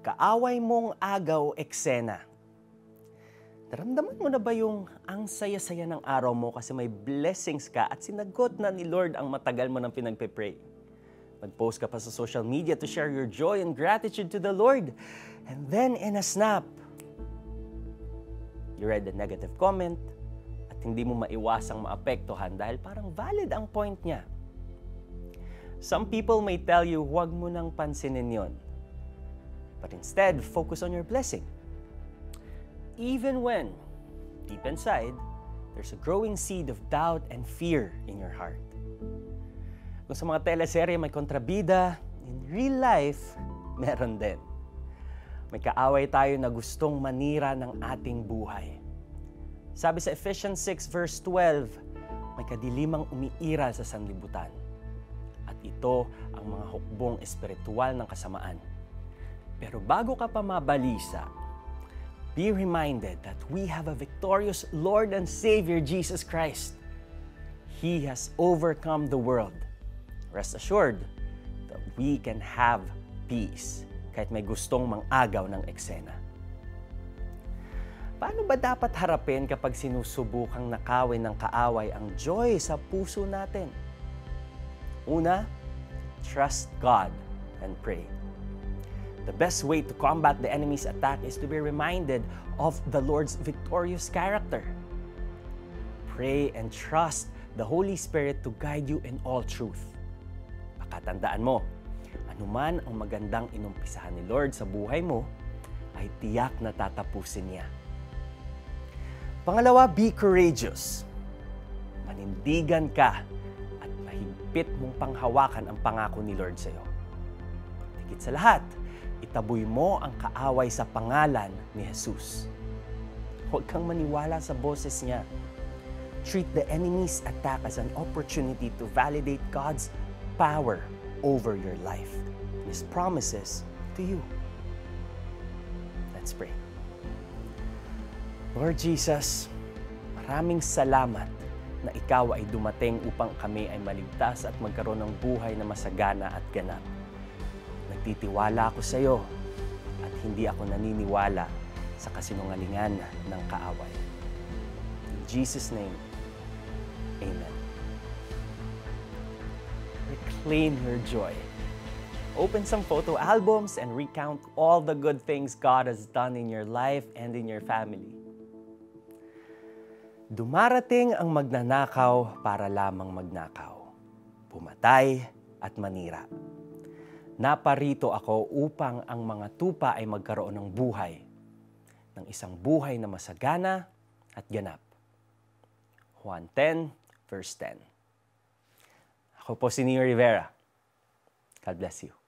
Kaaway mong agaw eksena. Naramdaman mo na ba yung ang saya-saya ng araw mo kasi may blessings ka at sinagot na ni Lord ang matagal mo nang pinagpe-pray? Mag-post ka pa sa social media to share your joy and gratitude to the Lord. And then in a snap, you read the negative comment at hindi mo maiwasang maapektuhan dahil parang valid ang point niya. Some people may tell you, huwag mo nang pansinin yon. But instead, focus on your blessing. Even when, deep inside, there's a growing seed of doubt and fear in your heart. Kung sa mga teleserye may kontrabida, in real life, meron din. May kaaway tayo na gustong manira ng ating buhay. Sabi sa Ephesians 6 verse 12, may kadilimang umiiral sa sanlibutan. At ito ang mga hukbong espiritual ng kasamaan. Pero bago ka pa mabalisa, be reminded that we have a victorious Lord and Savior, Jesus Christ. He has overcome the world. Rest assured that we can have peace kahit may gustong mang-agaw ng eksena. Paano ba dapat harapin kapag sinusubukang nakawin ng kaaway ang joy sa puso natin? Una, trust God and pray. The best way to combat the enemy's attack is to be reminded of the Lord's victorious character. Pray and trust the Holy Spirit to guide you in all truth. Pakatandaan mo, anuman ang magandang inumpisahan ni Lord sa buhay mo, ay tiyak na tatapusin niya. Pangalawa, be courageous. Manindigan ka at mahigpit mong panghawakan ang pangako ni Lord sa iyo. Higit sa lahat, itaboy mo ang kaaway sa pangalan ni Jesus. Huwag kang maniwala sa boses niya. Treat the enemy's attack as an opportunity to validate God's power over your life and His promises to you. Let's pray. Lord Jesus, maraming salamat na Ikaw ay dumating upang kami ay maligtas at magkaroon ng buhay na masagana at ganap. Nagtitiwala ako sa iyo at hindi ako naniniwala sa kasinungalingan ng kaaway. In Jesus' name, Amen. Reclaim your joy. Open some photo albums and recount all the good things God has done in your life and in your family. Dumarating ang magnanakaw para lamang magnakaw, pumatay at manira. Naparito ako upang ang mga tupa ay magkaroon ng buhay, ng isang buhay na masagana at ganap. Juan 10, verse 10. Ako po si Neo Rivera. God bless you.